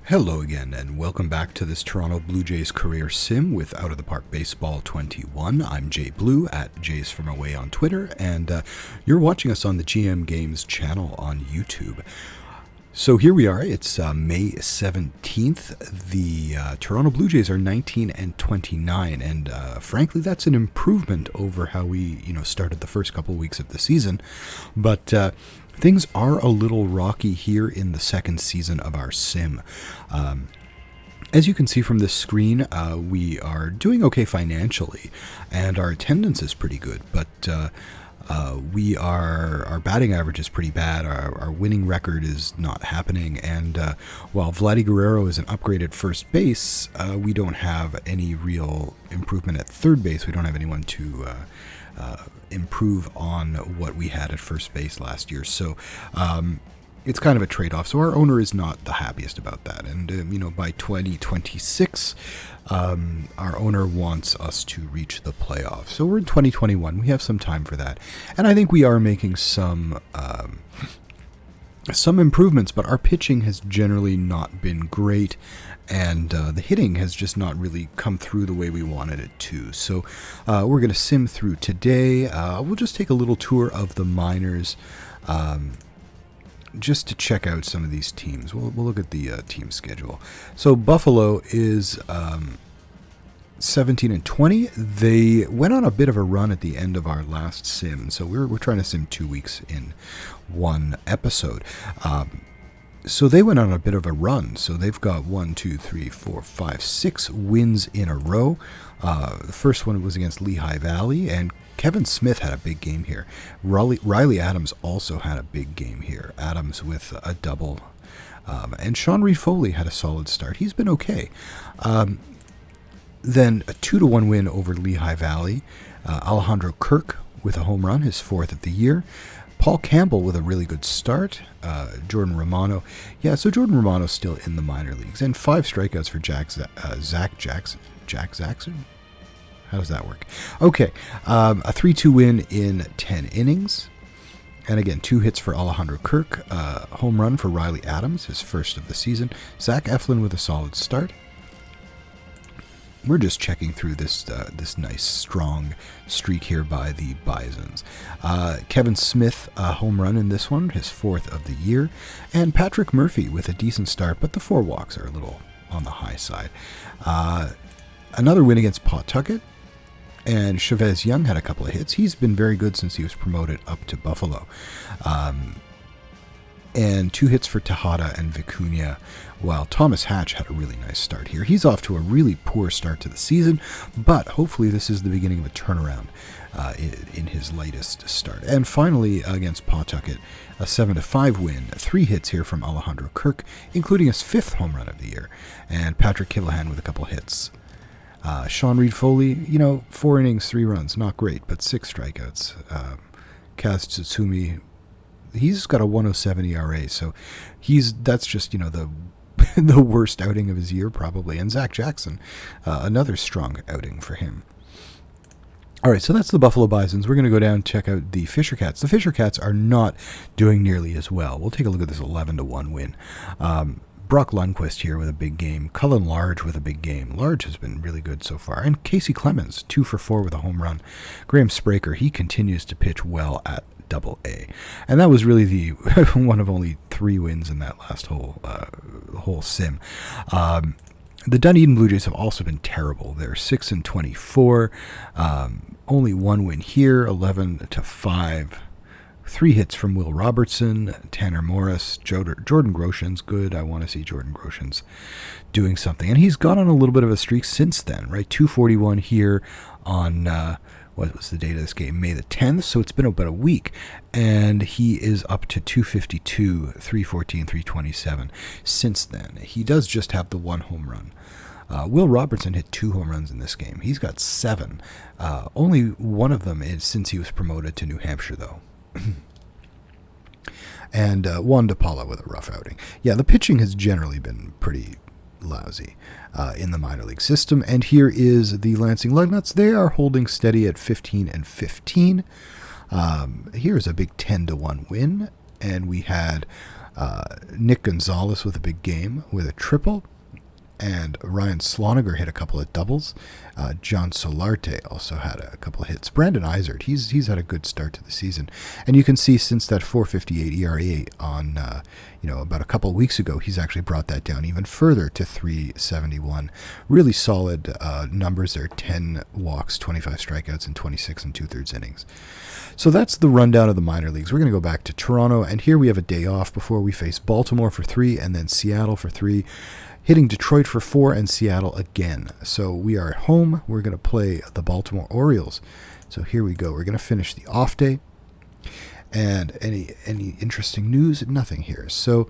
Hello again, and welcome back to this Toronto Blue Jays career sim with Out of the Park Baseball 21. I'm JayBlue at Jays From Away on Twitter, and you're watching us on the GM Games channel on YouTube. So here we are. It's May 17th. The Toronto Blue Jays are 19 and 29, and frankly, that's an improvement over how we, started the first couple of weeks of the season. But things are a little rocky here in the second season of our sim. As you can see from this screen, we are doing okay financially, and our attendance is pretty good, but our batting average is pretty bad. Our winning record is not happening, and while Vladdy Guerrero is an upgrade at first base, we don't have any real improvement at third base. We don't have anyone to improve on what we had at first base last year. So it's kind of a trade-off. So our owner is not the happiest about that. And, by 2026, our owner wants us to reach the playoffs. So we're in 2021. We have some time for that. And I think we are making some improvements, but our pitching has generally not been great. And the hitting has just not really come through the way we wanted it to. So we're going to sim through today. We'll just take a little tour of the minors just to check out some of these teams. We'll look at the team schedule. So Buffalo is 17 and 20. They went on a bit of a run at the end of our last sim. So we're trying to sim 2 weeks in one episode. So they went on a bit of a run. So they've got 6 wins in a row. The first one was against Lehigh Valley, and Kevin Smith had a big game here. Riley Adams also had a big game here. Adams with a double. And Sean Reed-Foley had a solid start. He's been okay. Then a 2-1 win over Lehigh Valley. Alejandro Kirk with a home run, his fourth of the year. Paul Campbell with a really good start. Jordan Romano. Yeah, so Jordan Romano's still in the minor leagues. And 5 strikeouts for Zach Jackson. Jack Zaxxon? How does that work? Okay, a 3-2 win in 10 innings. And again, 2 hits for Alejandro Kirk. Home run for Riley Adams, his first of the season. Zach Eflin with a solid start. We're just checking through this nice, strong streak here by the Bisons. Kevin Smith, a home run in this one, his fourth of the year. And Patrick Murphy with a decent start, but the 4 walks are a little on the high side. Another win against Pawtucket. And Chavez Young had a couple of hits. He's been very good since he was promoted up to Buffalo. And 2 hits for Tejada and Vicuña, while Thomas Hatch had a really nice start here. He's off to a really poor start to the season, but hopefully this is the beginning of a turnaround in his latest start. And finally, against Pawtucket, a 7-5 win. 3 hits here from Alejandro Kirk, including his 5th home run of the year, and Patrick Killahan with a couple hits. Sean Reed-Foley, 4 innings, 3 runs, not great, but 6 strikeouts. Kaz Tsutsumi, he's got a 1.07 ERA, so that's just the the worst outing of his year probably. And Zach Jackson, another strong outing for him. All right, so that's the Buffalo Bisons. We're going to go down and check out the Fisher Cats. The Fisher Cats are not doing nearly as well. We'll take a look at this 11-1 win. Brock Lundquist here with a big game. Cullen Large with a big game. Large has been really good so far. And Casey Clemens, 2 for 4 with a home run. Graham Spraker, he continues to pitch well at AA. And that was really the one of only 3 wins in that last whole sim. The Dunedin Blue Jays have also been terrible. They're 6 and 24. Only 1 win here, 11-5. 3 hits from Will Robertson, Tanner Morris, Jordan Groshans. Good. I want to see Jordan Groshans doing something. And he's got on a little bit of a streak since then, right? 241 here on, what was the date of this game? May the 10th. So it's been about a week. And he is up to 252, 314, 327 since then. He does just have the 1 home run. Will Robertson hit 2 home runs in this game. He's got 7. Only one of them is since he was promoted to New Hampshire, though. And Juan DePaula with a rough outing. Yeah, the pitching has generally been pretty lousy in the minor league system. And here is the Lansing Lugnuts. They are holding steady at 15 and 15. Here's a big 10-1 win. And we had Nick Gonzalez with a big game with a triple. And Ryan Sloniger hit a couple of doubles. John Solarte also had a couple of hits. Brandon Izard, he's had a good start to the season. And you can see since that 4.58 ERA on, about a couple of weeks ago, he's actually brought that down even further to 3.71. Really solid numbers there. 10 walks, 25 strikeouts, and 26 2/3 innings. So that's the rundown of the minor leagues. We're going to go back to Toronto, and here we have a day off before we face Baltimore for 3 and then Seattle for 3. Hitting Detroit for 4 and Seattle again. So we are at home. We're going to play the Baltimore Orioles. So here we go. We're going to finish the off day. And any interesting news? Nothing here. So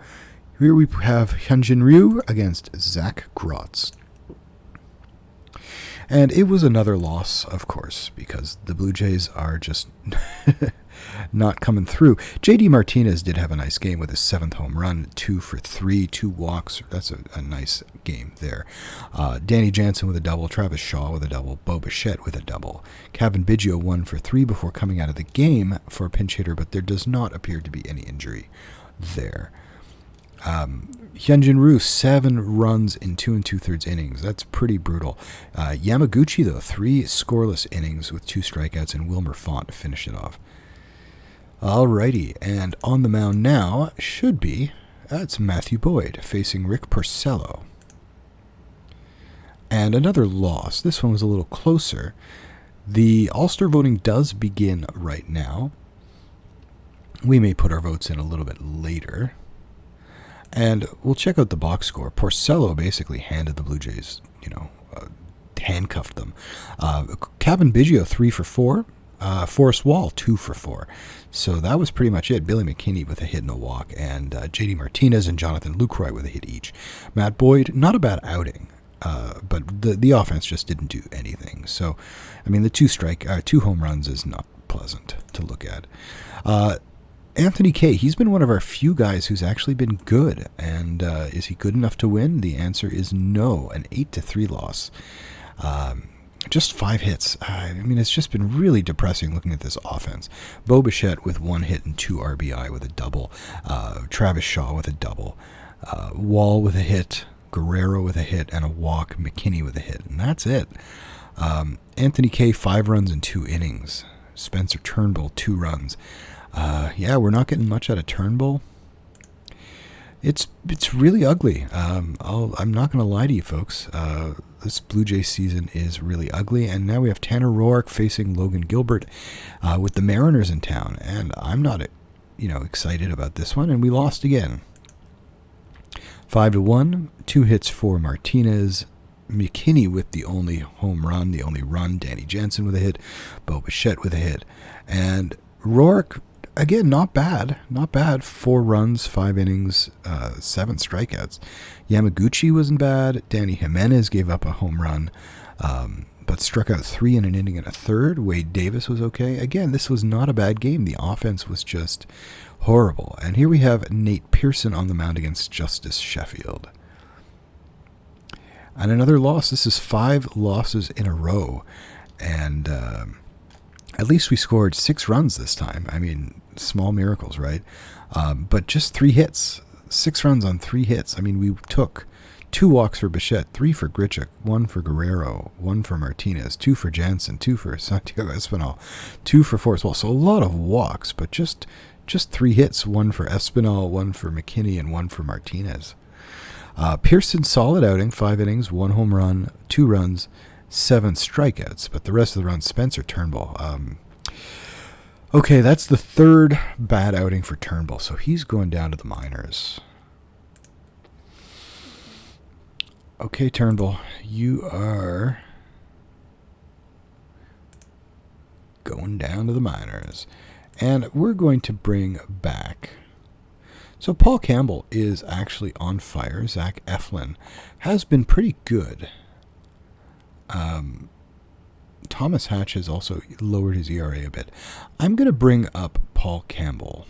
here we have Hyunjin Ryu against Zach Grotz. And it was another loss, of course, because the Blue Jays are just not coming through. J.D. Martinez did have a nice game with his 7th home run, 2 for 3, 2 walks. That's a nice game there. Danny Jansen with a double, Travis Shaw with a double, Bo Bichette with a double. Kevin Biggio 1 for 3 before coming out of the game for a pinch hitter, but there does not appear to be any injury there. Hyunjin Ryu, 7 runs in 2 2/3 innings. That's pretty brutal. Yamaguchi, though, 3 scoreless innings with 2 strikeouts, and Wilmer Font finished it off. Alrighty, and on the mound now should be, it's Matthew Boyd facing Rick Porcello. And another loss. This one was a little closer. The All-Star voting does begin right now. We may put our votes in a little bit later. And we'll check out the box score. Porcello basically handed the Blue Jays, handcuffed them. Kevin Biggio, 3 for 4. Forrest Wall, 2 for 4. So that was pretty much it. Billy McKinney with a hit and a walk, and J.D. Martinez and Jonathan Lucroy with a hit each. Matt Boyd, not a bad outing, but the offense just didn't do anything. So, the 2 home runs is not pleasant to look at. Anthony Kay, he's been one of our few guys who's actually been good. And is he good enough to win? The answer is no. An 8-3 loss. Just 5 hits. It's just been really depressing looking at this offense. Bo Bichette with 1 hit and 2 RBI with a double. Travis Shaw with a double. Wall with a hit. Guerrero with a hit and a walk. McKinney with a hit. And that's it. Anthony Kay, 5 runs in 2 innings. Spencer Turnbull, 2 runs. We're not getting much out of Turnbull. It's really ugly. I'm not going to lie to you folks. This Blue Jay season is really ugly, and now we have Tanner Roark facing Logan Gilbert with the Mariners in town, and I'm not, excited about this one. And we lost again. 5-1, 2 hits for Martinez. McKinney with the only home run, the only run. Danny Jansen with a hit. Bo Bichette with a hit, and Roark. Again, not bad. 4 runs, 5 innings, 7 strikeouts. Yamaguchi wasn't bad. Danny Jimenez gave up a home run, but struck out 3 in an inning and a third. Wade Davis was okay. Again, this was not a bad game. The offense was just horrible. And here we have Nate Pearson on the mound against Justice Sheffield. And another loss. This is 5 losses in a row. And at least we scored 6 runs this time. Small miracles, right? But just 3 hits. 6 runs on 3 hits. We took 2 walks for Bichette, 3 for Grichuk, 1 for Guerrero, 1 for Martinez, 2 for Jansen, 2 for Santiago Espinal, 2 for Forrest Wall. So a lot of walks, but just 3 hits. 1 for Espinal, 1 for McKinney, and 1 for Martinez. Pearson, solid outing, 5 innings, 1 home run, 2 runs, 7 strikeouts, but the rest of the runs, Spencer Turnbull. Okay, that's the 3rd bad outing for Turnbull, so he's going down to the minors. Okay, Turnbull, you are going down to the minors. And we're going to bring back... So Paul Campbell is actually on fire. Zach Eflin has been pretty good. Thomas Hatch has also lowered his ERA a bit. I'm going to bring up Paul Campbell.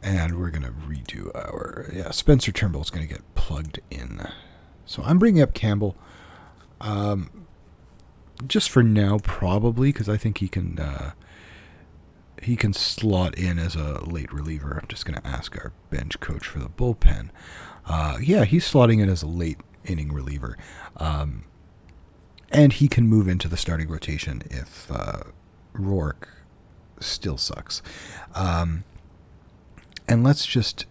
And we're going to redo our... Spencer Turnbull is going to get plugged in. So I'm bringing up Campbell. Just for now, probably, because I think he can he can slot in as a late reliever. I'm just going to ask our bench coach for the bullpen. Yeah, he's slotting in as a late inning reliever. And he can move into the starting rotation if Rourke still sucks. And let's just,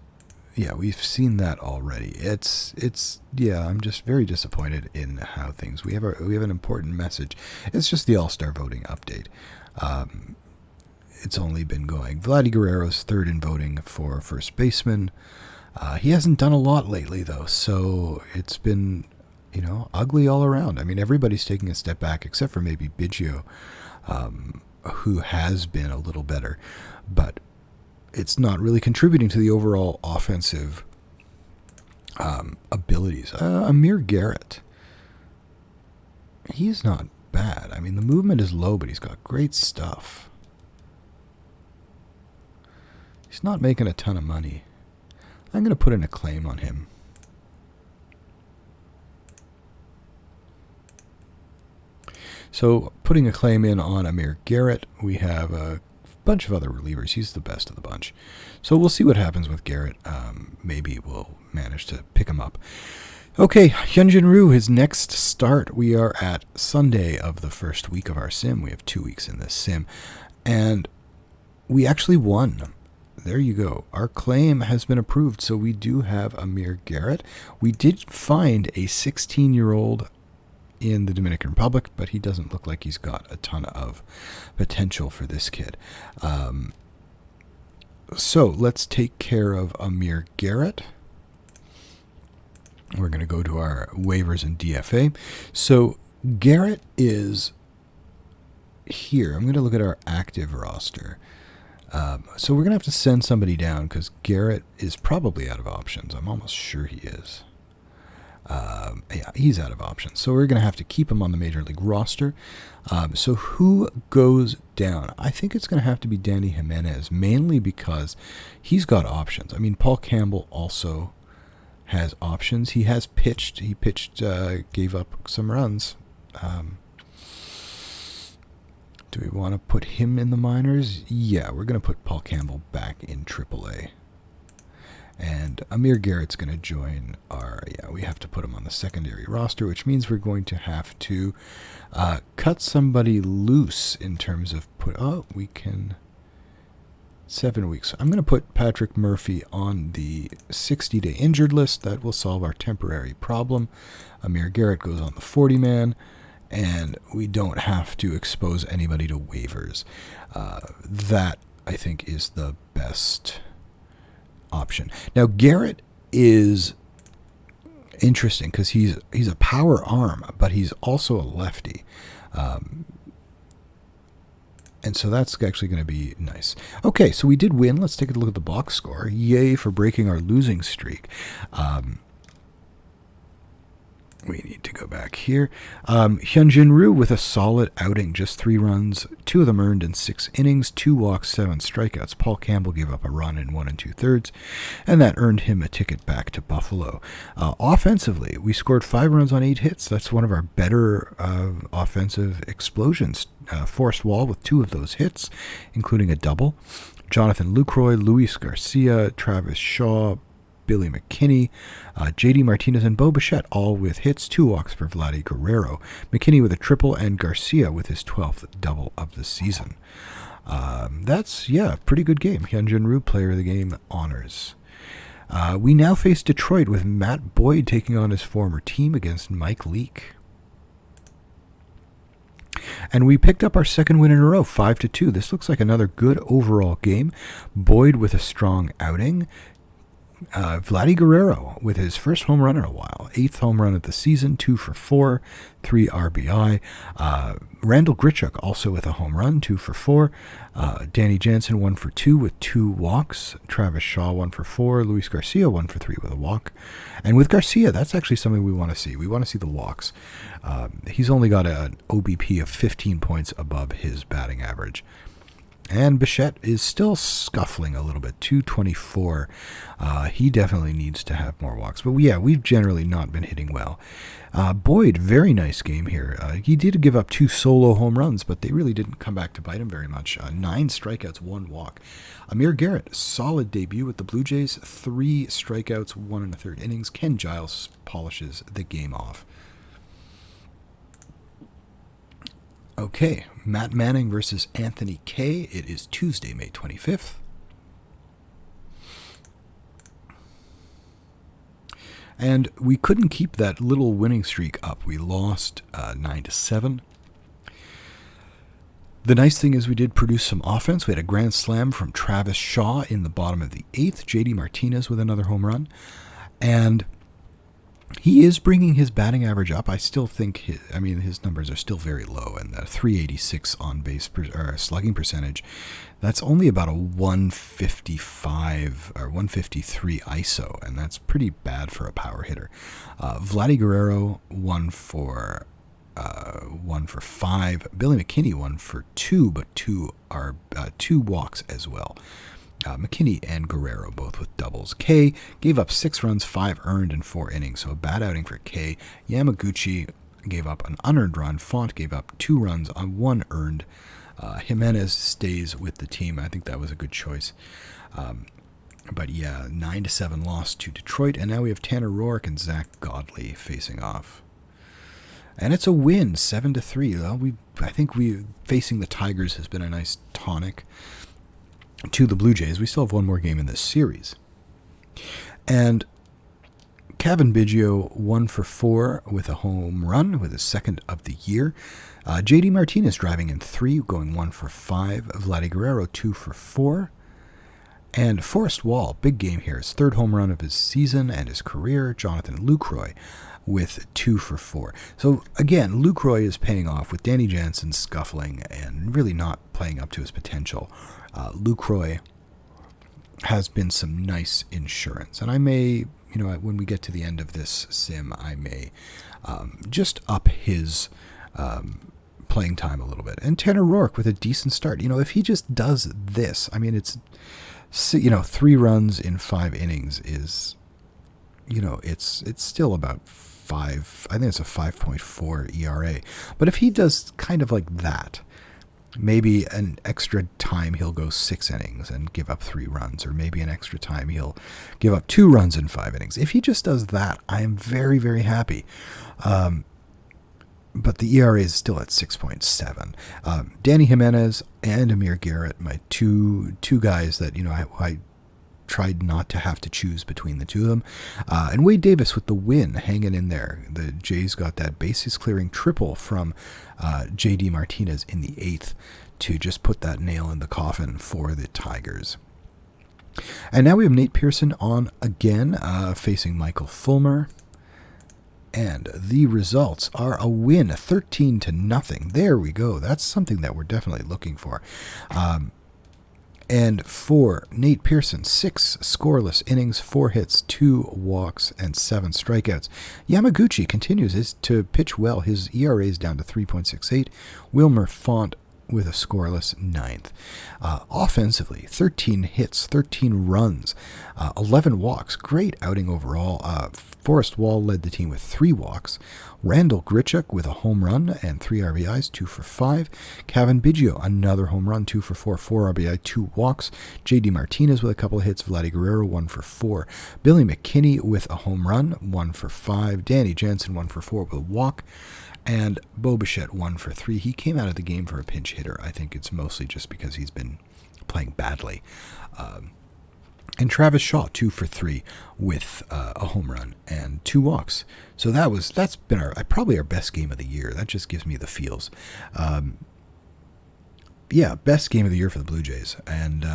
yeah, we've seen that already. It's yeah, I'm just very disappointed in how things. We have an important message. It's just the All-Star voting update. It's only been going. Vladdy Guerrero's third in voting for first baseman. He hasn't done a lot lately, though, so it's been, ugly all around. I mean, everybody's taking a step back, except for maybe Biggio, who has been a little better, but it's not really contributing to the overall offensive abilities. Amir Garrett, he's not bad. I mean, the movement is low, but he's got great stuff. He's not making a ton of money. I'm going to put in a claim on him. So, putting a claim in on Amir Garrett, we have a bunch of other relievers. He's the best of the bunch. So, we'll see what happens with Garrett. Maybe we'll manage to pick him up. Okay, Hyunjin Ryu, his next start. We are at Sunday of the first week of our sim. We have 2 weeks in this sim. And we actually won. There you go. Our claim has been approved, so we do have Amir Garrett. We did find a 16-year-old in the Dominican Republic, but he doesn't look like he's got a ton of potential for this kid. So let's take care of Amir Garrett. We're going to go to our waivers and DFA. So Garrett is here. I'm going to look at our active roster. So we're going to have to send somebody down because Garrett is probably out of options. I'm almost sure he is. Yeah, he's out of options. So we're going to have to keep him on the Major League roster. So who goes down? I think it's going to have to be Danny Jimenez, mainly because he's got options. I mean, Paul Campbell also has options. He has pitched. He pitched, gave up some runs. Do we want to put him in the minors? Yeah, we're going to put Paul Campbell back in AAA. And Amir Garrett's going to join our, we have to put him on the secondary roster, which means we're going to have to cut somebody loose in terms of we can, 7 weeks. I'm going to put Patrick Murphy on the 60-day injured list. That will solve our temporary problem. Amir Garrett goes on the 40-man. And we don't have to expose anybody to waivers. That, I think, is the best option. Now, Garrett is interesting because he's a power arm, but he's also a lefty. And so that's actually going to be nice. Okay, so we did win. Let's take a look at the box score. Yay for breaking our losing streak. We need to go back here. Hyunjin Ryu with a solid outing, just 3 runs, 2 of them earned in 6 innings, 2 walks, 7 strikeouts. Paul Campbell gave up a run in 1 2/3, and that earned him a ticket back to Buffalo. Offensively, we scored 5 runs on 8 hits. That's one of our better offensive explosions. Forced Wall with 2 of those hits, including a double. Jonathan Lucroy, Luis Garcia, Travis Shaw, Billy McKinney, J.D. Martinez, and Bo Bichette, all with hits, 2 walks for Vladdy Guerrero. McKinney with a triple, and Garcia with his 12th double of the season. That's, pretty good game. Hyunjin Ryu, player of the game, honors. We now face Detroit with Matt Boyd taking on his former team against Mike Leake. And we picked up our second win in a row, 5-2. This looks like another good overall game. Boyd with a strong outing. Vladdy Guerrero with his first home run in a while. 8th home run of the season, 2 for 4, 3 RBI. Randall Grichuk also with a home run, 2 for 4. Danny Jansen 1 for 2 with 2 walks. Travis Shaw 1 for 4. Luis Garcia 1 for 3 with a walk. And with Garcia, that's actually something we want to see. We want to see the walks. He's only got an OBP of 15 points above his batting average. And Bichette is still scuffling a little bit, 224. He definitely needs to have more walks. But yeah, we've generally not been hitting well. Boyd, very nice game here. He did give up 2 solo home runs, but they really didn't come back to bite him very much. 9 strikeouts, 1 walk. Amir Garrett, solid debut with the Blue Jays. 3 strikeouts, 1 1/3 innings. Ken Giles polishes the game off. Okay, Matt Manning versus Anthony Kay. It is Tuesday, May 25th. And we couldn't keep that little winning streak up. We lost 9-7. The nice thing is we did produce some offense. We had a grand slam from Travis Shaw in the bottom of the 8th. JD Martinez with another home run. And he is bringing his batting average up. I still think his numbers are still very low, and the 386 on base slugging percentage, that's only about a 155 or 153 ISO, and that's pretty bad for a power hitter. Vladdy Guerrero 1 for 5. Billy McKinney 1 for 2, but 2 walks as well. McKinney and Guerrero both with doubles. Kay gave up 6 runs, 5 earned in 4 innings, so a bad outing for Kay. Yamaguchi gave up an unearned run. Font gave up 2 runs on 1 earned. Jimenez stays with the team. I think that was a good choice. But yeah, 9-7 loss to Detroit, and now we have Tanner Roark and Zach Godley facing off. And it's a win, 7-3. Well, I think facing the Tigers has been a nice tonic to the Blue Jays. We still have one more game in this series. And Kevin Biggio 1 for 4 with a home run, with his second of the year. JD Martinez driving in 3, going 1 for 5. Vladdy Guerrero 2 for 4. And Forrest Wall, big game here, his 3rd home run of his season and his career. Jonathan Lucroy with 2 for 4. So again, Lucroy is paying off with Danny Jansen scuffling and really not playing up to his potential. Lucroy has been some nice insurance, and I may, when we get to the end of this sim, I may just up his playing time a little bit. And Tanner Roark with a decent start. If he just does this, it's 3 runs in 5 innings is, it's still about 5. I think it's a 5.4 ERA. But if he does kind of like that, maybe an extra time he'll go 6 innings and give up 3 runs, or maybe an extra time he'll give up 2 runs in 5 innings. If he just does that, I am very, very happy. But the ERA is still at 6.7. Danny Jimenez and Amir Garrett, my two guys that I tried not to have to choose between the two of them. And Wade Davis with the win, hanging in there. The Jays got that bases clearing triple from JD Martinez in the 8th to just put that nail in the coffin for the Tigers. And now we have Nate Pearson on again, facing Michael Fulmer. And the results are a win, 13-0. There we go. That's something that we're definitely looking for. And for Nate Pearson, 6 scoreless innings, 4 hits, 2 walks, and 7 strikeouts. Yamaguchi continues to pitch well. His ERA is down to 3.68. Wilmer Font with a scoreless 9th. Offensively, 13 hits, 13 runs, 11 walks. Great outing overall. Forrest Wall led the team with 3 walks. Randall Grichuk with a home run and 3 RBIs, 2 for 5. Kevin Biggio, another home run, 2 for 4, 4 RBI, 2 walks. JD Martinez with a couple of hits. Vladdy Guerrero, 1 for 4. Billy McKinney with a home run, 1 for 5. Danny Jansen, 1 for 4 with a walk. And Bo Bichette 1 for 3. He came out of the game for a pinch hitter. I think it's mostly just because he's been playing badly. And Travis Shaw 2 for 3 with a home run and 2 walks. So that's been probably our best game of the year. That just gives me the feels. Best game of the year for the Blue Jays. And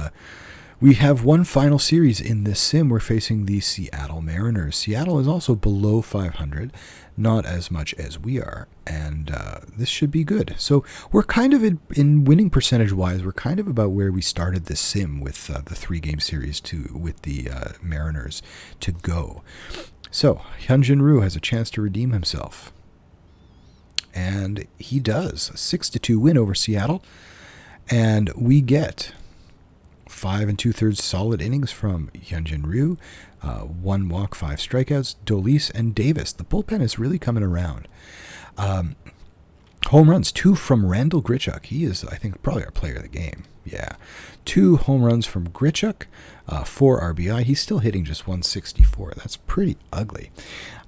we have one final series in this sim. We're facing the Seattle Mariners. Seattle is also below 500, not as much as we are, and this should be good. So we're kind of in winning percentage-wise, we're kind of about where we started this sim with the 3-game series with the Mariners to go. So Hyunjin Ryu has a chance to redeem himself, and he does. A 6-2 win over Seattle. And we get 5 2/3 solid innings from Hyunjin Ryu, 1 walk, 5 strikeouts, Dolis and Davis. The bullpen is really coming around. Home runs, 2 from Randall Grichuk. He is, I think, probably our player of the game. Yeah. 2 home runs from Grichuk, 4 RBI. He's still hitting just 164. That's pretty ugly.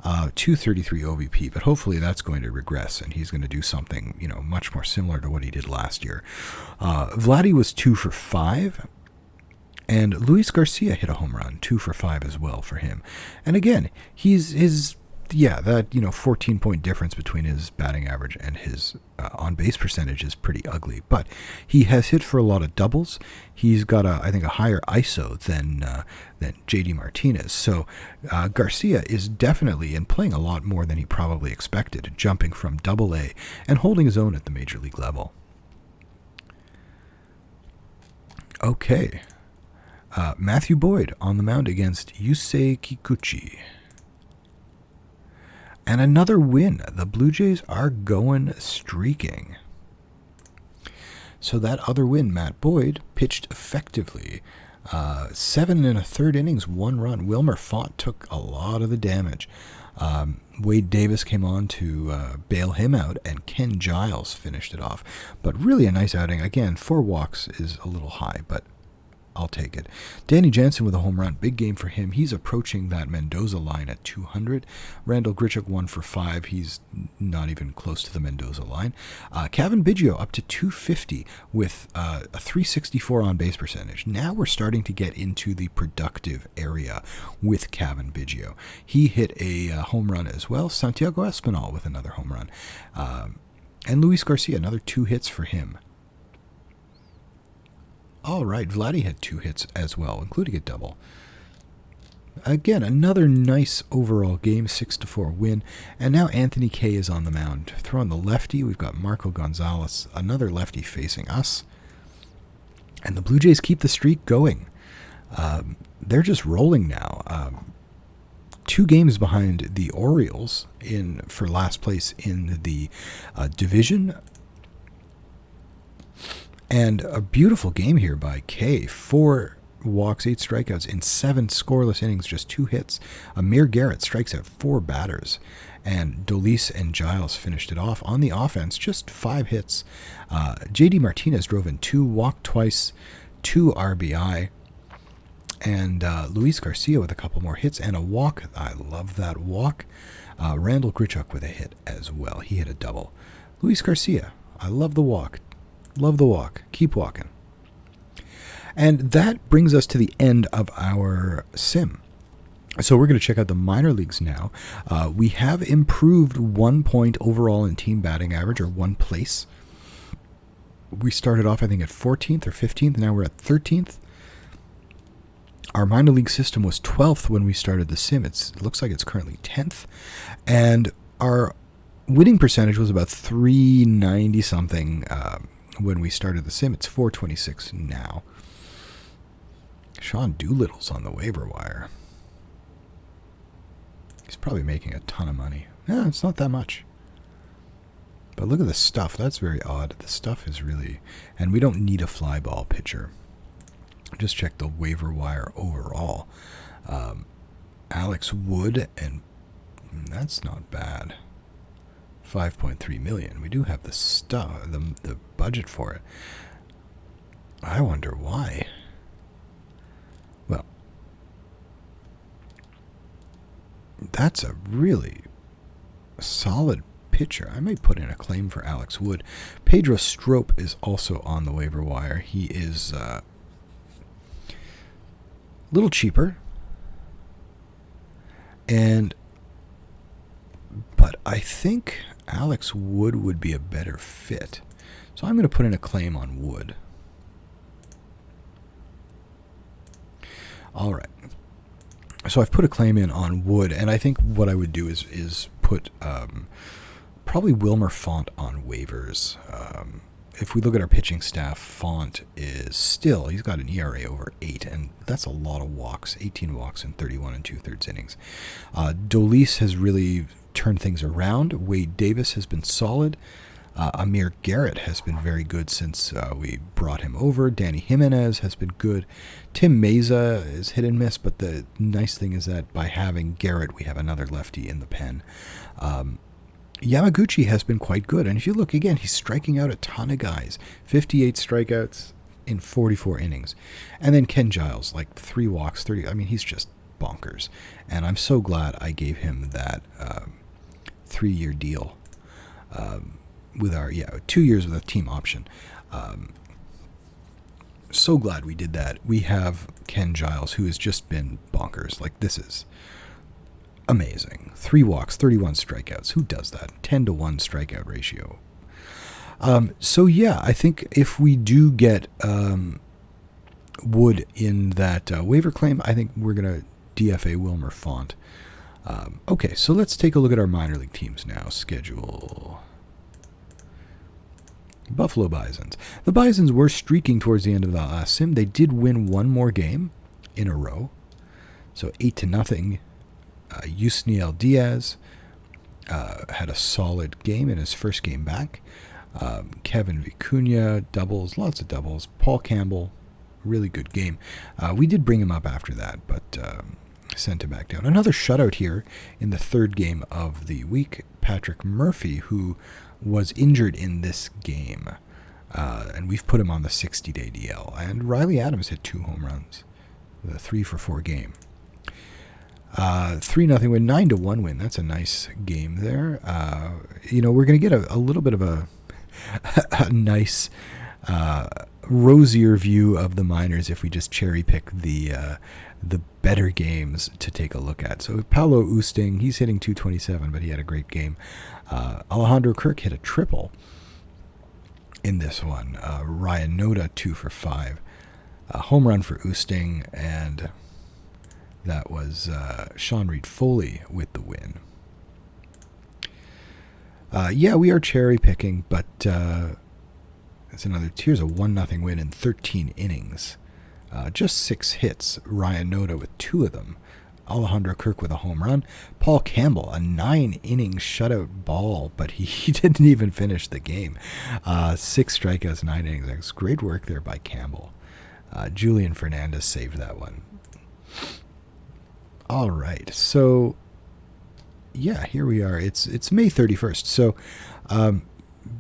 233 OVP, but hopefully that's going to regress and he's going to do something, much more similar to what he did last year. Vladdy was 2 for 5. And Luis Garcia hit a home run, 2 for 5 as well for him. And again, that 14-point difference between his batting average and his on-base percentage is pretty ugly. But he has hit for a lot of doubles. He's got I think a higher ISO than JD Martinez. So Garcia is definitely and playing a lot more than he probably expected, jumping from Double-A and holding his own at the major league level. Okay. Matthew Boyd on the mound against Yusei Kikuchi. And another win. The Blue Jays are going streaking. So that other win, Matt Boyd pitched effectively. 7 1/3 innings, 1 run. Wilmer Font took a lot of the damage. Wade Davis came on to bail him out, and Ken Giles finished it off. But really a nice outing. Again, 4 walks is a little high, but I'll take it. Danny Jansen with a home run. Big game for him. He's approaching that Mendoza line at 200. Randall Grichuk 1 for 5. He's not even close to the Mendoza line. Kevin Biggio up to 250 with a 364 on base percentage. Now we're starting to get into the productive area with Kevin Biggio. He hit a home run as well. Santiago Espinal with another home run. And Luis Garcia, another 2 hits for him. All right, Vladdy had 2 hits as well, including a double. Again, another nice overall game, 6-4 win. And now Anthony Kay is on the mound. Throwing the lefty, we've got Marco Gonzalez, another lefty facing us. And the Blue Jays keep the streak going. They're just rolling now. 2 games behind the Orioles for last place in the division. And a beautiful game here by Kay. 4 walks, 8 strikeouts in 7 scoreless innings, just 2 hits. Amir Garrett strikes out 4 batters. And Dolis and Giles finished it off. On the offense, just 5 hits. JD Martinez drove in 2, walked twice, 2 RBI. And Luis Garcia with a couple more hits and a walk. I love that walk. Randall Grichuk with a hit as well. He hit a double. Luis Garcia, I love the walk. Love the walk. Keep walking. And that brings us to the end of our sim. So we're going to check out the minor leagues now. We have improved 1 point overall in team batting average, or 1 place. We started off, I think, at 14th or 15th. Now we're at 13th. Our minor league system was 12th when we started the sim. It looks like it's currently 10th. And our winning percentage was about 390 something when we started the sim. It's 426 now. Sean Doolittle's on the waiver wire. He's probably making a ton of money. Yeah, it's not that much. But look at the stuff. That's very odd. The stuff is really... And we don't need a fly ball pitcher. Just check the waiver wire overall. Alex Wood, and that's not bad. 5.3 million. We do have the stuff, the budget for it. I wonder why. Well, that's a really solid pitcher. I might put in a claim for Alex Wood. Pedro Strop is also on the waiver wire. He is a little cheaper. But I think Alex Wood would be a better fit. So I'm going to put in a claim on Wood. All right. So I've put a claim in on Wood, and I think what I would do is put probably Wilmer Font on waivers. If we look at our pitching staff, Font is still, he's got an ERA over 8, and that's a lot of walks, 18 walks in 31 2/3 innings. Dolis has really turned things around. Wade Davis has been solid. Amir Garrett has been very good since we brought him over. Danny Jimenez has been good. Tim Meza is hit and miss, but the nice thing is that by having Garrett, we have another lefty in the pen. Yamaguchi has been quite good, and if you look again, he's striking out a ton of guys. 58 strikeouts in 44 innings. And then Ken Giles, like 3 walks, 30. I mean, he's just bonkers. And I'm so glad I gave him that 3-year deal with our 2 years with a team option. So glad we did that. We have Ken Giles, who has just been bonkers. Like, this is amazing. 3 walks, 31 strikeouts. Who does that? 10-to-1 strikeout ratio. So yeah, I think if we do get Wood in that waiver claim, I think we're going to DFA Wilmer Font. Okay, so let's take a look at our minor league teams now. Schedule. Buffalo Bisons. The Bisons were streaking towards the end of the last sim. They did win one more game in a row. So 8-0. Yusniel Diaz had a solid game in his first game back. Kevin Vicuña, doubles, lots of doubles. Paul Campbell, really good game. We did bring him up after that, but sent him back down. Another shutout here in the third game of the week. Patrick Murphy, who was injured in this game, and we've put him on the 60-day DL. And Riley Adams hit 2 home runs, the 3-for-4 game. 3-0 win, 9-1 win. That's a nice game there. We're going to get a little bit of a nice, rosier view of the minors if we just cherry pick the better games to take a look at. So Paolo Oosting, he's hitting 227, but he had a great game. Alejandro Kirk hit a triple in this one. Ryan Noda 2-for-5. Home run for Oosting, and that was Sean Reed Foley with the win. We are cherry picking, but it's another. Here's a 1-0 win in 13 innings. Just 6 hits. Ryan Noda with 2 of them. Alejandro Kirk with a home run. Paul Campbell, a 9-inning shutout ball, but he didn't even finish the game. 6 strikeouts, 9 innings. That's great work there by Campbell. Julian Fernandez saved that one. All right, so yeah, here we are. It's May 31st. So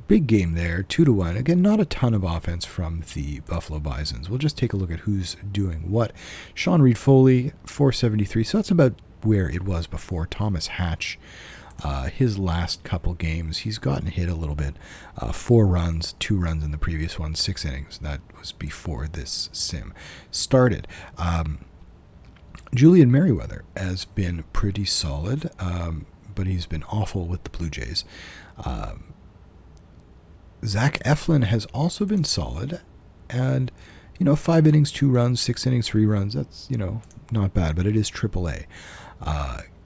big game there, 2-1. Again, not a ton of offense from the Buffalo Bisons. We'll just take a look at who's doing what. Sean Reed Foley, 473. So that's about where it was before. Thomas Hatch, his last couple games, he's gotten hit a little bit. 4 runs, 2 runs in the previous one, 6 innings. That was before this sim started. Julian Merriweather has been pretty solid, but he's been awful with the Blue Jays. Zach Eflin has also been solid, and 5 innings, 2 runs, 6 innings, 3 runs. That's not bad, but it is AAA.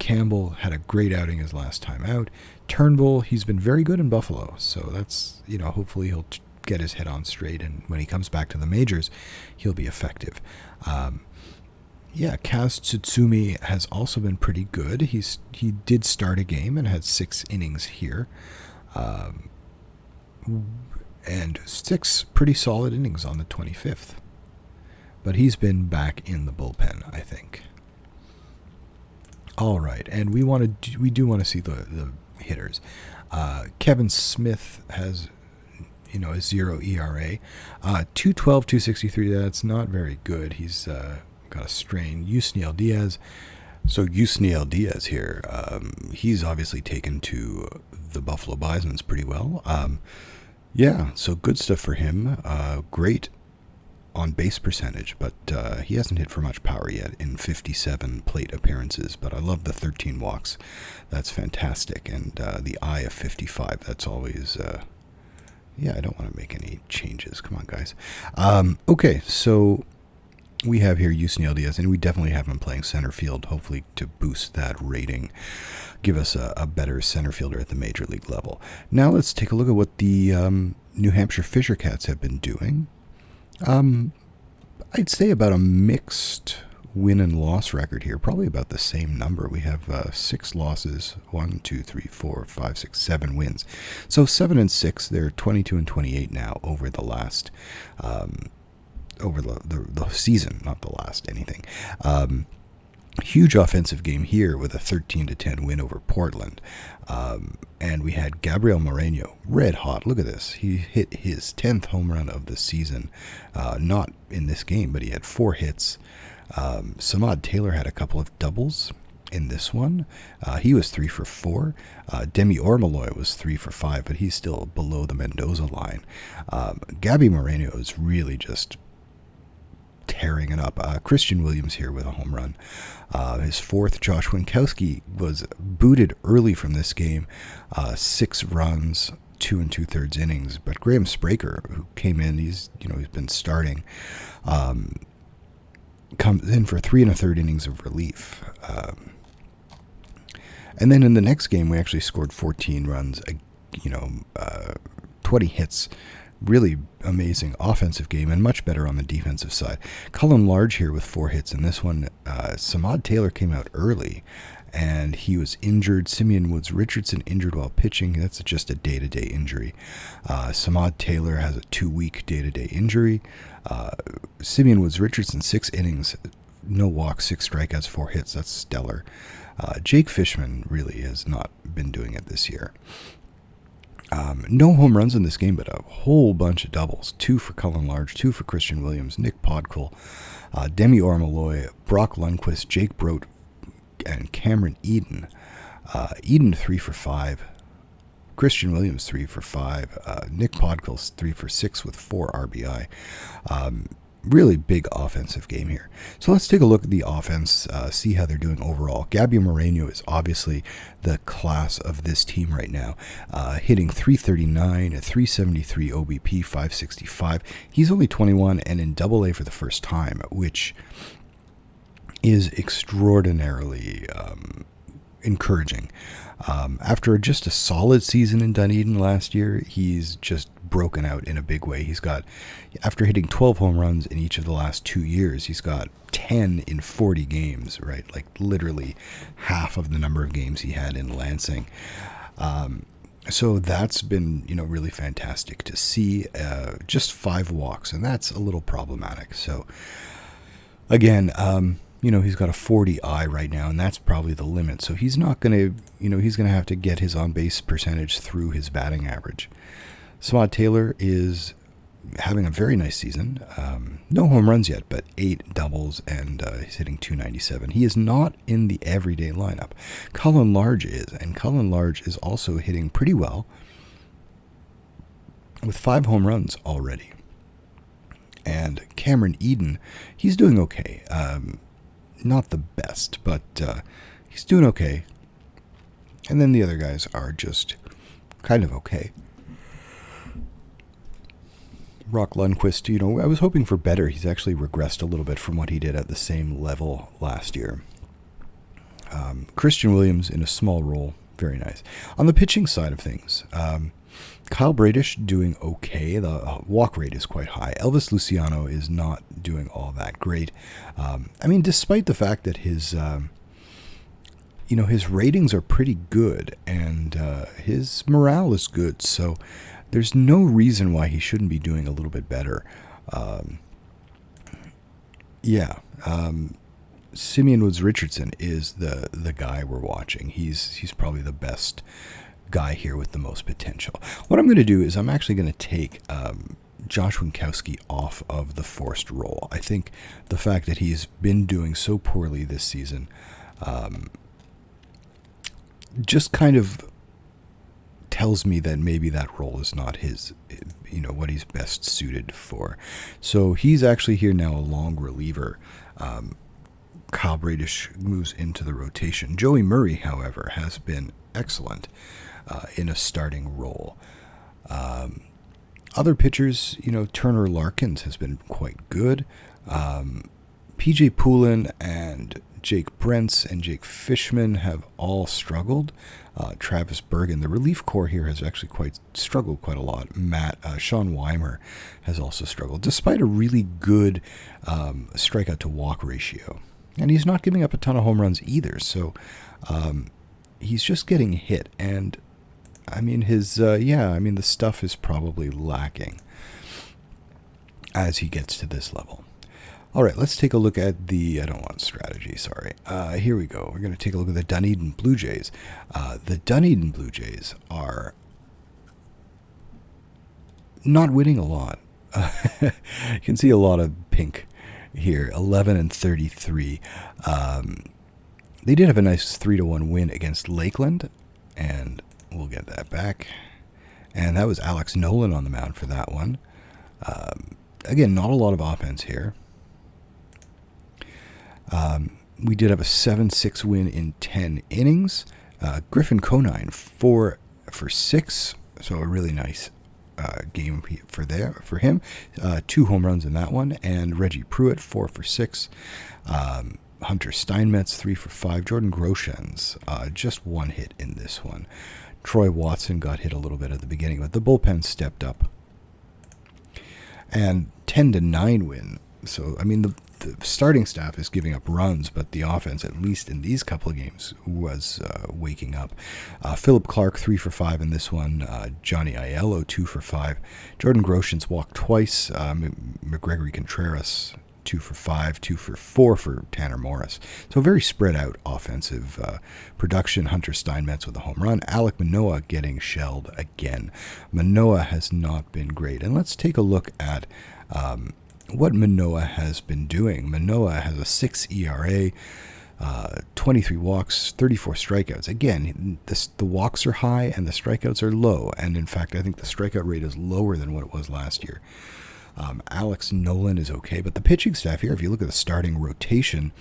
Campbell had a great outing his last time out. Turnbull, he's been very good in Buffalo, so that's hopefully he'll get his head on straight, and when he comes back to the majors, he'll be effective. Kaz Tsutsumi has also been pretty good. He did start a game and had 6 innings here. And 6 pretty solid innings on the 25th. But he's been back in the bullpen, I think. All right, and we do want to see the hitters. Kevin Smith has a 0 ERA. 212, 263, that's not very good. He's got a strain. Yusniel Diaz. So Yusniel Diaz here, he's obviously taken to the Buffalo Bisons pretty well. So good stuff for him. Great on base percentage, but he hasn't hit for much power yet in 57 plate appearances. But I love the 13 walks. That's fantastic. And the eye of 55, that's always... I don't want to make any changes. Come on, guys. Okay, so... we have here Yusniel Diaz, and we definitely have him playing center field, hopefully to boost that rating, give us a better center fielder at the major league level. Now let's take a look at what the New Hampshire Fisher Cats have been doing. I'd say about a mixed win and loss record here, probably about the same number. We have 6 losses, 1, 2, 3, 4, 5, 6, 7 wins. So 7-6, they're 22-28 now over the last, over the season, not the last anything. Huge offensive game here with a 13-10 win over Portland. And we had Gabriel Moreno, red hot. Look at this. He hit his 10th home run of the season. Not in this game, but he had 4 hits. Samad Taylor had a couple of doubles in this one. He was 3 for 4. Demi Ormaloy was 3 for 5, but he's still below the Mendoza line. Gabby Moreno is really just tearing it up. Christian Williams here with a home run. His 4th. Josh Winkowski was booted early from this game. 6 runs, 2 2/3 innings. But Graham Spraker, who came in, he's been starting, comes in for 3 1/3 innings of relief. And then in the next game, we actually scored 14 runs, 20 hits. Really amazing offensive game and much better on the defensive side. Cullen Large here with 4 hits in this one. Samad Taylor came out early and he was injured. Simeon Woods Richardson injured while pitching. That's just a day-to-day injury. Samad Taylor has a 2-week day-to-day injury. Simeon Woods Richardson, 6 innings, no walks, 6 strikeouts, 4 hits. That's stellar. Jake Fishman really has not been doing it this year. No home runs in this game, but a whole bunch of doubles. 2 for Cullen Large, 2 for Christian Williams, Nick Podkuhl, Demi Ormaloy, Brock Lundquist, Jake Brote, and Cameron Eden. Eden 3 for 5. Christian Williams 3 for 5. Nick Podkuhl 3 for 6 with 4 RBI. Really big offensive game here. So let's take a look at the offense, see how they're doing overall. Gabby Moreno is obviously the class of this team right now, hitting .339, a .373 OBP, .565. He's only 21 and in Double-A for the first time, which is extraordinarily encouraging. After just a solid season in Dunedin last year, he's just broken out in a big way. He's got, after hitting 12 home runs in each of the last 2 years, he's got 10 in 40 games, right? Like literally half of the number of games he had in Lansing. So that's been, really fantastic to see. Just 5 walks, and that's a little problematic. So again, he's got a 40 right now, and that's probably the limit. So he's not going to, he's going to have to get his on-base percentage through his batting average. Samad Taylor is having a very nice season. No home runs yet, but 8 doubles, and he's hitting .297. He is not in the everyday lineup. Cullen Large is, and Cullen Large is also hitting pretty well with 5 home runs already. And Cameron Eden, he's doing okay. Not the best, but he's doing okay. And then the other guys are just kind of okay. Brock Lundquist, I was hoping for better. He's actually regressed a little bit from what he did at the same level last year. Christian Williams in a small role, very nice. On the pitching side of things, Kyle Bradish doing okay. The walk rate is quite high. Elvis Luciano is not doing all that great. Despite the fact that his ratings are pretty good and his morale is good, so there's no reason why he shouldn't be doing a little bit better. Simeon Woods Richardson is the guy we're watching. He's probably the best guy here with the most potential. What I'm going to do is I'm actually going to take Josh Winkowski off of the forced role. I think the fact that he's been doing so poorly this season just kind of tells me that maybe that role is not his, what he's best suited for. So he's actually here now, a long reliever. Kyle Bradish moves into the rotation. Joey Murray, however, has been excellent in a starting role. Other pitchers, Turner Larkins has been quite good. PJ Poulin and Jake Brentz and Jake Fishman have all struggled. Travis Bergen, the relief corps here, has actually struggled quite a lot. Sean Weimer has also struggled, despite a really good strikeout to walk ratio. And he's not giving up a ton of home runs either, so he's just getting hit. And, I mean, the stuff is probably lacking as he gets to this level. All right, let's take a look at the, I don't want strategy, sorry. Here we go. We're going to take a look at the Dunedin Blue Jays. The Dunedin Blue Jays are not winning a lot. You can see a lot of pink here, 11-33. They did have a nice 3-1 win against Lakeland, and we'll get that back. And that was Alex Nolan on the mound for that one. Again, not a lot of offense here. We did have a 7-6 win in 10 innings. Griffin Conine 4 for 6, so a really nice game for him. 2 home runs in that one, and Reggie Pruitt 4 for 6. Hunter Steinmetz 3 for 5. Jordan Groshans just 1 hit in this one. Troy Watson got hit a little bit at the beginning, but the bullpen stepped up. And 10-9 win. So I mean the starting staff is giving up runs, but the offense, at least in these couple of games, was waking up. Philip Clark 3 for 5 in this one. Johnny Aiello 2 for 5. Jordan Groshans walked twice. McGregory Contreras 2 for 5, 2 for 4 for Tanner Morris. So very spread out offensive production. Hunter Steinmetz with a home run. Alek Manoah getting shelled again. Manoah has not been great. And let's take a look at what Manoah has been doing. Manoah has a 6 ERA, 23 walks, 34 strikeouts. Again, the walks are high and the strikeouts are low. And in fact, I think the strikeout rate is lower than what it was last year. Alex Nolan is okay, but the pitching staff here, if you look at the starting rotation,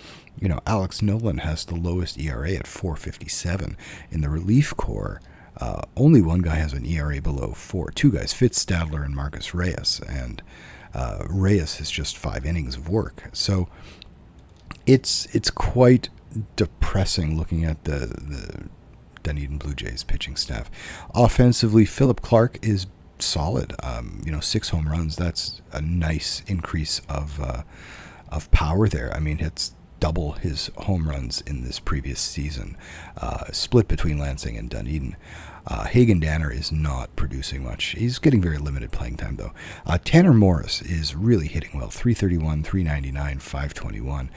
Alex Nolan has the lowest ERA at 4.57. In the relief corps, only one guy has an ERA below 4. 2 guys, Fitz Stadler and Marcus Reyes, and Reyes has just 5 innings of work. So it's quite depressing looking at the Dunedin Blue Jays pitching staff. Offensively, Philip Clark is solid. 6 home runs. That's a nice increase of power there. I mean, it's double his home runs in this previous season. Split between Lansing and Dunedin. Hagen Danner is not producing much. He's getting very limited playing time, though. Tanner Morris is really hitting well. 331, 399, 521.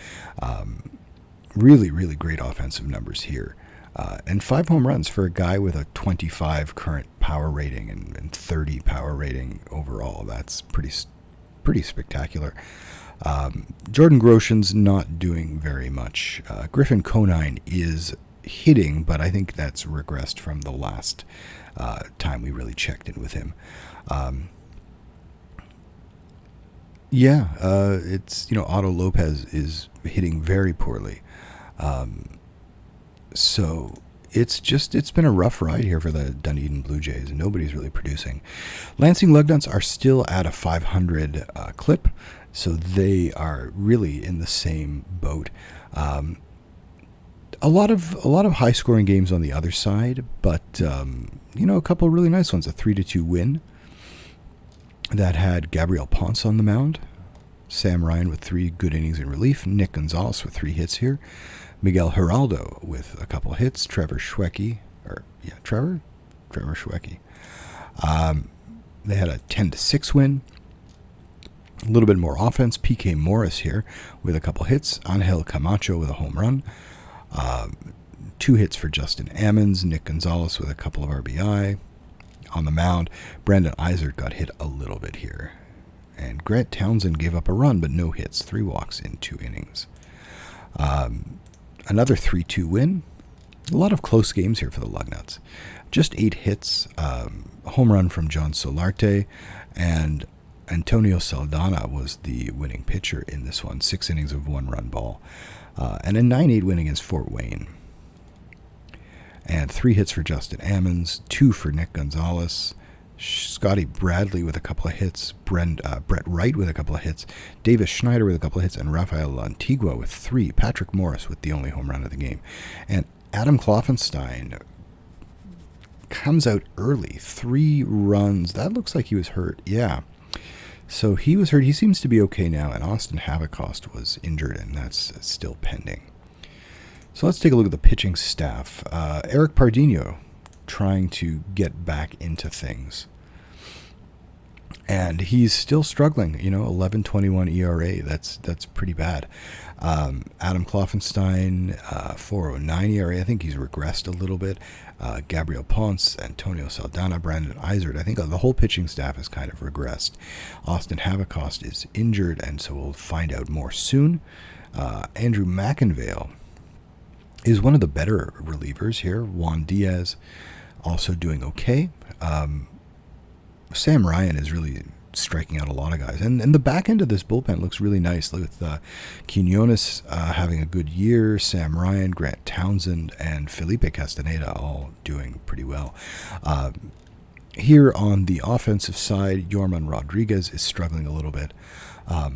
Really, really great offensive numbers here. And 5 home runs for a guy with a 25 current power rating and 30 power rating overall. That's pretty spectacular. Jordan Groshans not doing very much. Griffin Conine is hitting, but I think that's regressed from the last time we really checked in with him. It's Otto Lopez is hitting very poorly. So it's been a rough ride here for the Dunedin Blue Jays, and nobody's really producing. Lansing Lugnuts are still at a 500 clip, so they are really in the same boat. A lot of high scoring games on the other side, but a couple of really nice ones. A 3-2 win that had Gabriel Ponce on the mound, Sam Ryan with 3 good innings in relief, Nick Gonzalez with 3 hits here, Miguel Geraldo with a couple hits, Trevor Schwecke. They had a 10-6 win. A little bit more offense. PK Morris here with a couple hits. Angel Camacho with a home run. 2 hits for Justin Ammons. Nick Gonzalez with a couple of RBI. On the mound, Brandon Eisert got hit a little bit here. And Grant Townsend gave up a run, but no hits. 3 walks in 2 innings. Another 3-2 win. A lot of close games here for the Lugnuts. Just 8 hits. Home run from John Solarte. And Antonio Saldana was the winning pitcher in this one. 6 innings of 1-run ball. And a 9-8 win against Fort Wayne. And 3 hits for Justin Ammons. 2 for Nick Gonzalez. Scotty Bradley with a couple of hits, Brett Wright with a couple of hits, Davis Schneider with a couple of hits, and Rafael Antigua with 3. Patrick Morris with the only home run of the game. And Adam Kloffenstein comes out early. 3 runs. That looks like he was hurt. Yeah. So he was hurt. He seems to be okay now, and Austin Havekost was injured, and that's still pending. So let's take a look at the pitching staff. Eric Pardino trying to get back into things. And he's still struggling, 11.21 ERA. That's pretty bad. Adam Kloffenstein, 4.09 ERA. I think he's regressed a little bit. Gabriel Ponce, Antonio Saldana, Brandon Eisert. I think the whole pitching staff has kind of regressed. Austin Havekost is injured, and so we'll find out more soon. Andrew McInvale is one of the better relievers here. Juan Diaz also doing okay. Sam Ryan is really striking out a lot of guys. And the back end of this bullpen looks really nice with Quinones having a good year, Sam Ryan, Grant Townsend, and Felipe Castaneda all doing pretty well. Here on the offensive side, Yorman Rodriguez is struggling a little bit.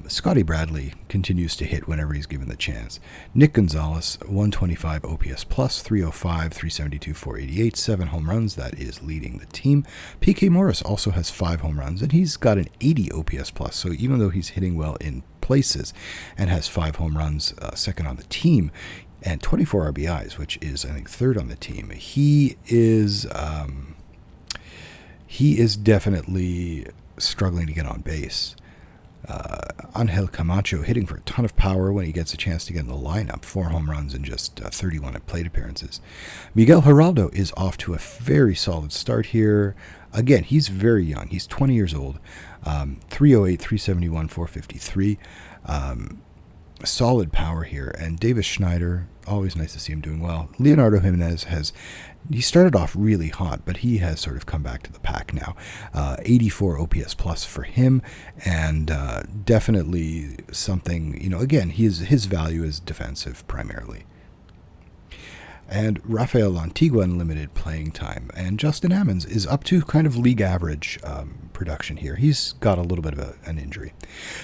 Scotty Bradley continues to hit whenever he's given the chance. Nick Gonzalez, 125 OPS plus, 305, 372, 488, 7 home runs. That is leading the team. PK Morris also has 5 home runs, and he's got an 80 OPS plus. So even though he's hitting well in places and has 5 home runs, second on the team, and 24 RBIs, which is, I think, third on the team, he is definitely struggling to get on base. Angel Camacho hitting for a ton of power when he gets a chance to get in the lineup. 4 home runs and just 31 at plate appearances. Miguel Geraldo is off to a very solid start here. Again, he's very young. He's 20 years old. 308, 371, 453. Solid power here. And Davis Schneider, always nice to see him doing well. Leonardo Jimenez he started off really hot, but he has sort of come back to the pack now. 84 OPS plus for him, and definitely something, again, his value is defensive primarily. And Rafael Antigua in limited playing time. And Justin Ammons is up to kind of league average production here. He's got a little bit of an injury.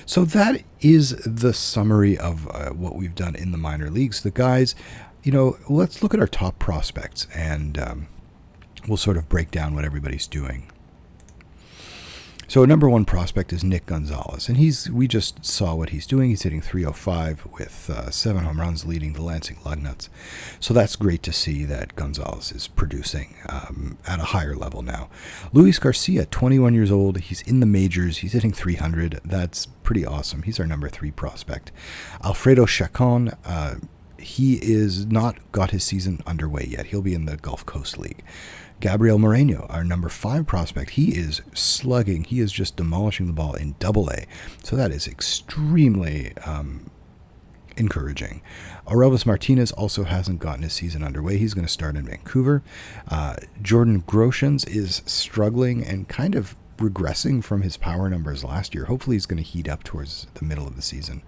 So that is the summary of what we've done in the minor leagues. The guys, let's look at our top prospects, and we'll sort of break down what everybody's doing. So number 1 prospect is Nick Gonzalez, and we just saw what he's doing. He's hitting 305 with 7 home runs, leading the Lansing Lugnuts. So that's great to see that Gonzalez is producing at a higher level now. Luis Garcia, 21 years old. He's in the majors. He's hitting 300. That's pretty awesome. He's our number 3 prospect. Alfredo Chacon, he is not got his season underway yet. He'll be in the Gulf Coast League. Gabriel Moreno, our number 5 prospect, he is slugging. He is just demolishing the ball in AA. So that is extremely encouraging. Aurelvis Martinez also hasn't gotten his season underway. He's going to start in Vancouver. Jordan Groshans is struggling and kind of regressing from his power numbers last year. Hopefully he's going to heat up towards the middle of the season.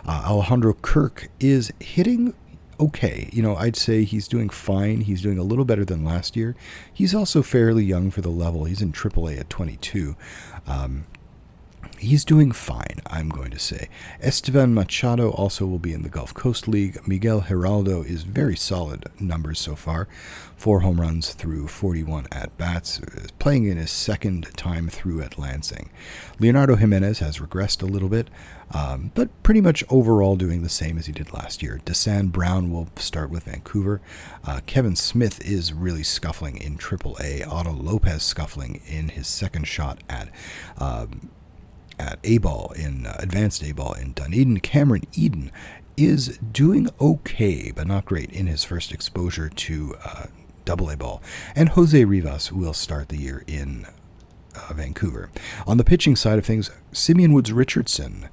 Alejandro Kirk is hitting okay. I'd say he's doing fine. He's doing a little better than last year. He's also fairly young for the level. He's in AAA at 22. He's doing fine, I'm going to say. Esteban Machado also will be in the Gulf Coast League. Miguel Geraldo is very solid numbers so far. 4 home runs through 41 at-bats, playing in his second time through at Lansing. Leonardo Jimenez has regressed a little bit, but pretty much overall doing the same as he did last year. Desan Brown will start with Vancouver. Kevin Smith is really scuffling in AAA. Otto Lopez scuffling in his second shot at A-ball, in advanced A-ball in Dunedin. Cameron Eden is doing okay, but not great in his first exposure to AA ball. And Jose Rivas will start the year in Vancouver. On the pitching side of things, Simeon Woods Richardson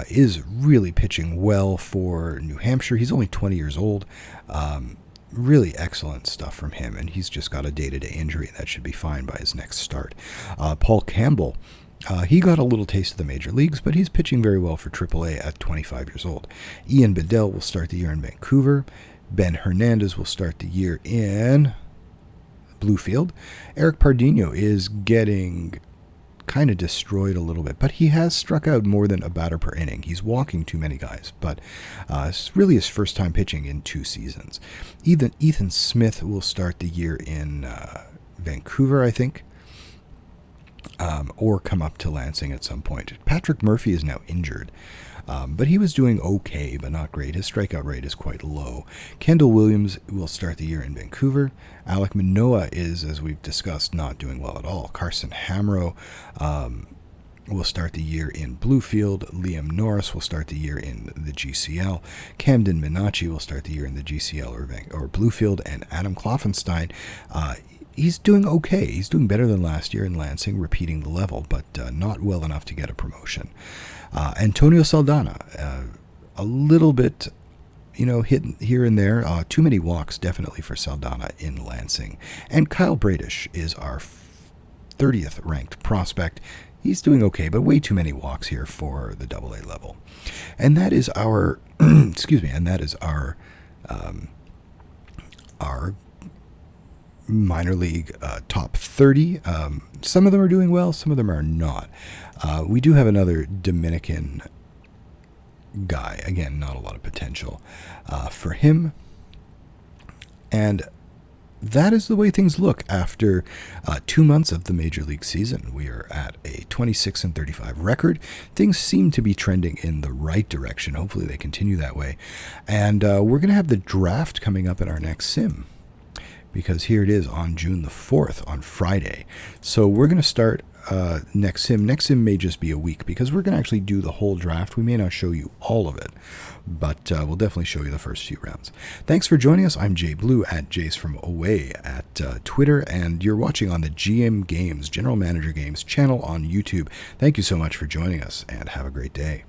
is really pitching well for New Hampshire. He's only 20 years old. Really excellent stuff from him, and he's just got a day-to-day injury. That should be fine by his next start. Paul Campbell, he got a little taste of the major leagues, but he's pitching very well for AAA at 25 years old. Ian Bedell will start the year in Vancouver. Ben Hernandez will start the year in Bluefield. Eric Pardino is getting kind of destroyed a little bit, but he has struck out more than a batter per inning. He's walking too many guys, but it's really his first time pitching in 2 seasons. Ethan Smith will start the year in Vancouver, I think. or come up to Lansing at some point. Patrick Murphy is now injured, but he was doing okay, but not great. His strikeout rate is quite low. Kendall Williams will start the year in Vancouver. Alek Manoah is, as we've discussed, not doing well at all. Carson Hamrow will start the year in Bluefield. Liam Norris will start the year in the GCL. Camden Minacci will start the year in the GCL or Bluefield. And Adam Kloffenstein, he's doing okay. He's doing better than last year in Lansing, repeating the level, but not well enough to get a promotion. Antonio Saldana, a little bit, hit here and there. Too many walks, definitely, for Saldana in Lansing. And Kyle Bradish is our 30th ranked prospect. He's doing okay, but way too many walks here for the AA level. And that is our, our minor league top 30. Some of them are doing well, some of them are not. We do have another Dominican guy. Again, not a lot of potential for him. And that is the way things look after 2 months of the Major League season. We are at a 26-35 record. Things seem to be trending in the right direction. Hopefully they continue that way. And we're going to have the draft coming up in our next sim, because here it is on June the 4th, on Friday. So we're going to start next sim. Next sim may just be a week, because we're going to actually do the whole draft. We may not show you all of it, but we'll definitely show you the first few rounds. Thanks for joining us. I'm JayBlue at Jays from Away at Twitter, and you're watching on the GM Games, General Manager Games channel on YouTube. Thank you so much for joining us, and have a great day.